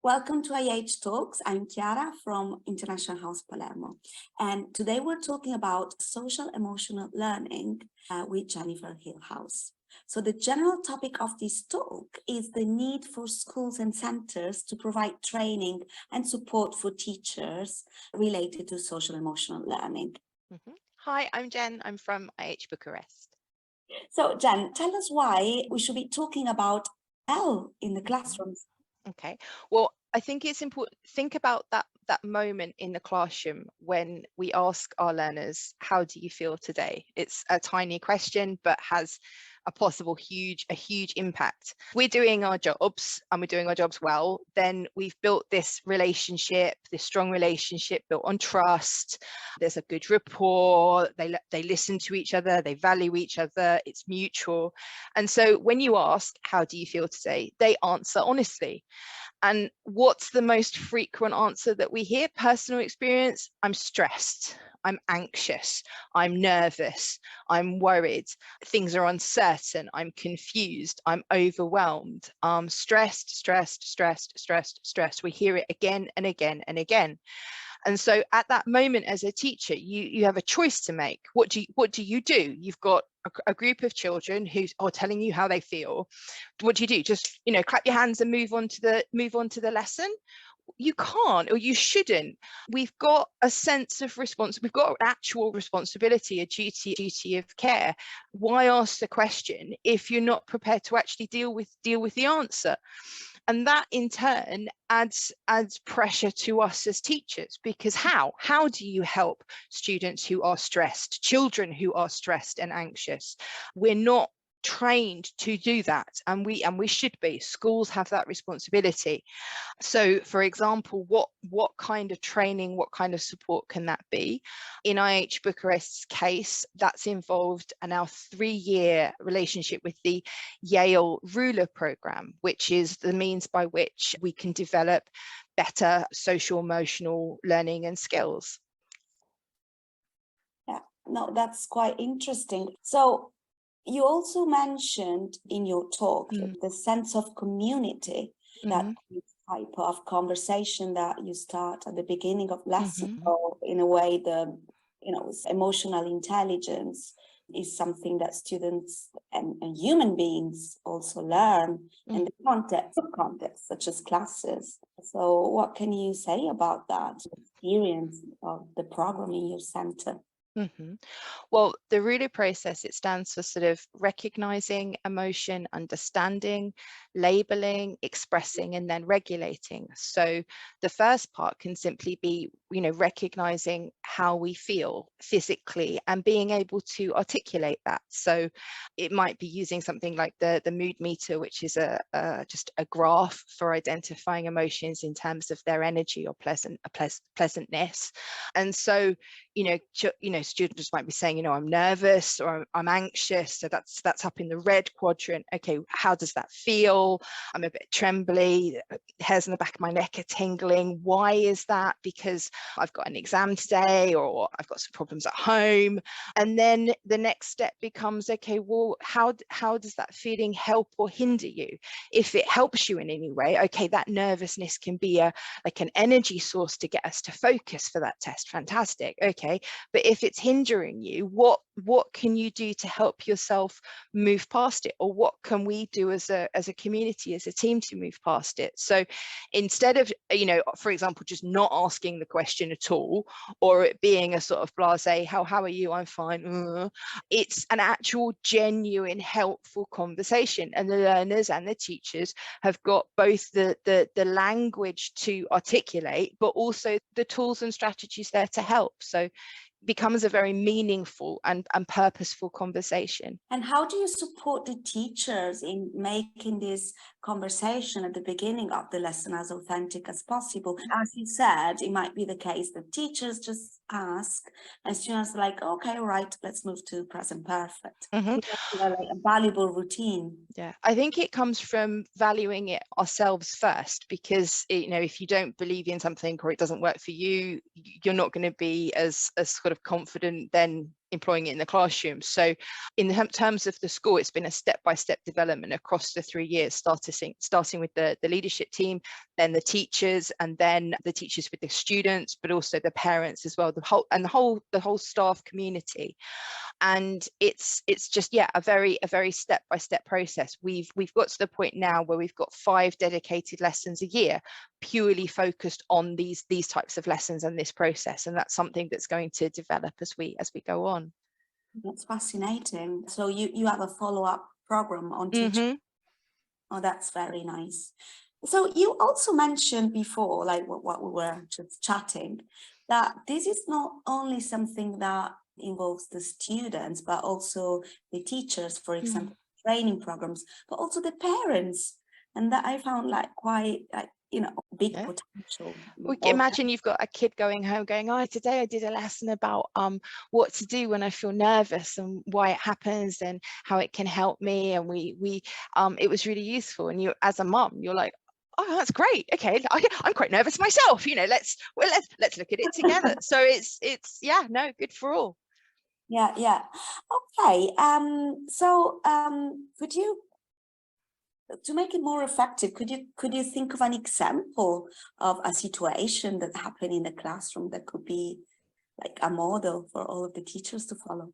Welcome to IH Talks. I'm Chiara from International House Palermo. And today we're talking about social emotional learning with Jennifer Hillhouse. So the general topic of this talk is the need for schools and centers to provide training and support for teachers related to social emotional learning. Hi, I'm Jen. I'm from IH Bucharest. So Jen, tell us why we should be talking about L in the classrooms. Okay, well, I think it's important to think about that moment in the classroom when we ask our learners, how do you feel today? It's a tiny question, but has a huge impact. We're doing our jobs and we're doing our jobs well, then we've built this relationship, this strong relationship built on trust. There's a good rapport, they listen to each other, they value each other, it's mutual. And so when you ask, how do you feel today? They answer honestly. And what's the most frequent answer that we hear? Personal experience: I'm stressed, I'm anxious, I'm nervous, I'm worried, things are uncertain, I'm confused, I'm overwhelmed, stressed. We hear it again and again and again. And so at that moment as a teacher, you have a choice to make. What do you do? You've got a group of children who are telling you how they feel. What do? Just, clap your hands and move on to the lesson? You can't, or you shouldn't. We've got a sense of we've got an actual responsibility, a duty of care. Why ask the question if you're not prepared to actually deal with the answer? And that in turn adds pressure to us as teachers, because how do you help students who are stressed, children who are stressed and anxious? We're not trained to do that, and we should be. Schools have that responsibility. So for example, what kind of training, what kind of support can that be? In IH Bucharest's case, that's involved a now 3-year relationship with the Yale Ruler program, which is the means by which we can develop better social emotional learning and skills. Yeah, no, that's quite interesting. So you also mentioned in your talk the sense of community, that type of conversation that you start at the beginning of lesson. So in a way, the emotional intelligence is something that students and human beings also learn in the context such as classes. So what can you say about that experience of the program in your center? Well, the Ruler process, it stands for sort of recognizing emotion, understanding, labeling, expressing, and then regulating. So the first part can simply be, recognizing how we feel physically and being able to articulate that. So it might be using something like the mood meter, which is just a graph for identifying emotions in terms of their energy or pleasantness. And so, students might be saying, I'm nervous or I'm anxious. So that's up in the red quadrant. Okay, how does that feel? I'm a bit trembly, hairs on the back of my neck are tingling. Why is that? Because I've got an exam today, or I've got some problems at home. And then the next step becomes, okay, well, how does that feeling help or hinder you? If it helps you in any way, okay, that nervousness can be like an energy source to get us to focus for that test. Fantastic. Okay, but if it's hindering you, what can you do to help yourself move past it? Or what can we do as a community, as a team, to move past it? So instead of, for example, just not asking the question at all, or it being a sort of blasé, how are you? I'm fine. It's an actual genuine helpful conversation, and the learners and the teachers have got both the language to articulate, but also the tools and strategies there to help. So becomes a very meaningful and purposeful conversation. And how do you support the teachers in making this conversation at the beginning of the lesson as authentic as possible? As you said, it might be the case that teachers just ask and students are like, okay, right, let's move to present perfect. Like a valuable routine. Yeah, I think it comes from valuing it ourselves first, because if you don't believe in something or it doesn't work for you, you're not going to be as sort of confident then employing it in the classroom. So in terms of the school, it's been a step-by-step development across the 3 years, starting with the leadership team, then the teachers, and then the teachers with the students, but also the parents as well, the whole staff community. And it's just, yeah, a very step-by-step process. We've got to the point now where we've got 5 dedicated lessons a year purely focused on these types of lessons and this process, and that's something that's going to develop as we go on. That's fascinating. So you have a follow-up program on teaching. Oh, that's very nice. So you also mentioned before, like what we were just chatting, that this is not only something that involves the students, but also the teachers, for example, training programs, but also the parents. And that I found like quite like, big potential. We can imagine you've got a kid going home going, oh, today I did a lesson about what to do when I feel nervous and why it happens and how it can help me, and it was really useful. And you, as a mum, you're like, oh, that's great. Okay, I'm quite nervous myself. Let's look at it together. So it's yeah, no, good for all. Yeah. Okay. So could you, to make it more effective, could you think of an example of a situation that happened in the classroom that could be like a model for all of the teachers to follow?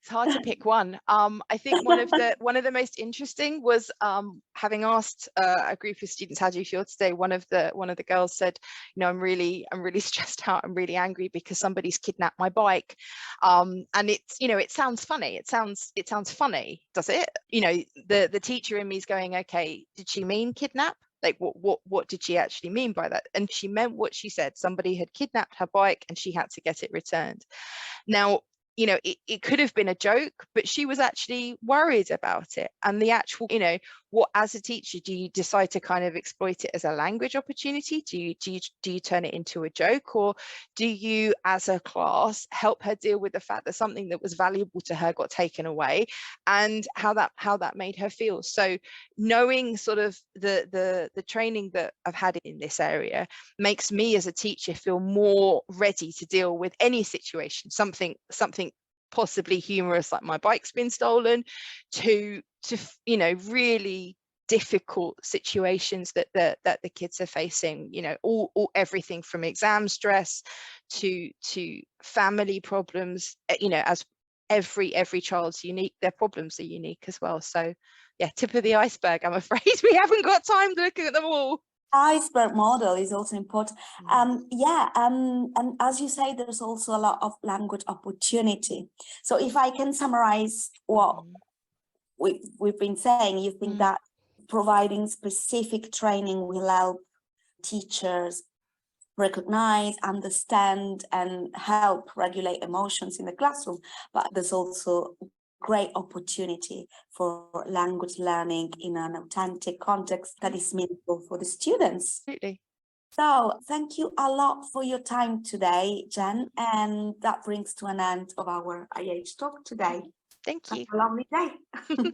It's hard to pick one. I think one of the most interesting was having asked a group of students, how do you feel today? One of the girls said, I'm really stressed out. I'm really angry because somebody's kidnapped my bike. And it's, it sounds funny. It sounds funny, does it? The teacher in me is going, okay, did she mean kidnap? Like what did she actually mean by that? And she meant what she said. Somebody had kidnapped her bike and she had to get it returned. Now, it could have been a joke, but she was actually worried about it. And the actual, what, as a teacher, do you decide to kind of exploit it as a language opportunity? Do you turn it into a joke, or do you, as a class, help her deal with the fact that something that was valuable to her got taken away, and how that made her feel? So knowing sort of the training that I've had in this area makes me as a teacher feel more ready to deal with any situation, something possibly humorous like my bike's been stolen, to really difficult situations that the kids are facing, all everything from exam stress to family problems, as every child's unique, their problems are unique as well. So yeah, tip of the iceberg, I'm afraid. We haven't got time to look at them all. Iceberg model is also important. And as you say, there's also a lot of language opportunity. So if I can summarize what we've been saying, you think that providing specific training will help teachers recognize, understand, and help regulate emotions in the classroom, but there's also great opportunity for language learning in an authentic context that is meaningful for the students. Absolutely. So thank you a lot for your time today, Jen, and that brings to an end of our IH talk today. Thank you. Have a lovely day.